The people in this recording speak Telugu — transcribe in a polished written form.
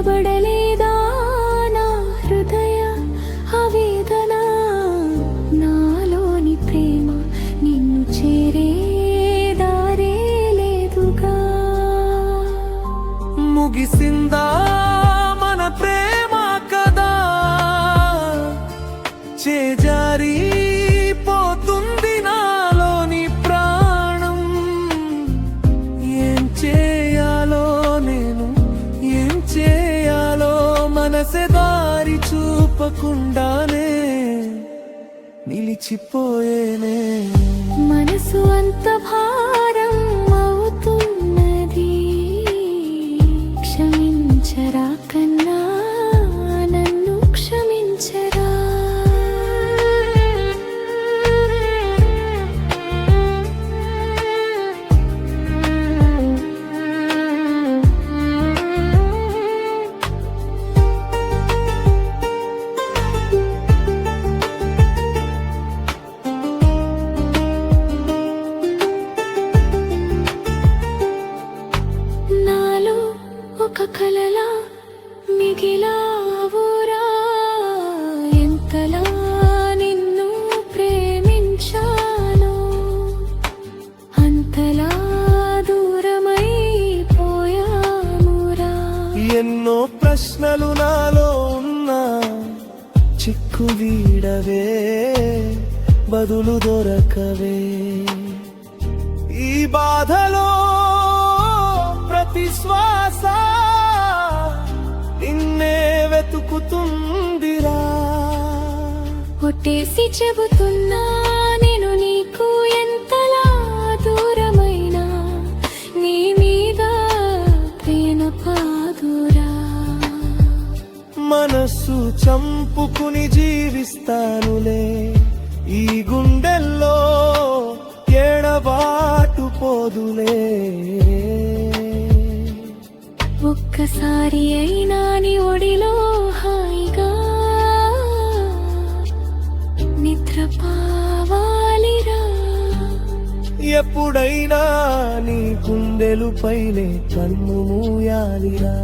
వినబడలేదా నా హృదయ ఆవేదన? నాలోని ప్రేమ నిన్ను చేరే దారే లేదుగా. ముగిసిందా మన ప్రేమ కదా, చేజారి పోతుంది నాలోని ప్రాణం. ఏం చేయాలో నేను, ఏం చేయాలో మనసే దారి చూపకుండానే నిలిచిపోయేనే. మనసు అంత భారం అవుతున్నది, క్షమించరా కన్నా నన్ను క్షమించరా. నాలో ఒక కలలా మిగిలావురా, ఎంతలా నిన్ను ప్రేమించాలో అంతలా దూరమైపోయామురా. ఎన్నో ప్రశ్నలు నాలో ఉన్నా చిక్కు వీడవే, బదులు దొరకవే. ఈ బాధలో ప్రతి శ్వాస నిన్నే వెతుకుతుందిరా. ఒట్టేసి చెబుతున్నా నేను నీకు ఎంతలా దూరమైనా నీ మీద ప్రేమ పాదురా. మనస్సు చంపుకుని జీవిస్తానులే, ఈ గుండెల్లో ఎడబాటు పోదులే. ఒక్కసారి అయినా నీ ఒడిలో హాయిగా నిద్రపోవాలిరా. ఎప్పుడైనా నీ గుండెలు పైనే కన్ను మూయాలిరా.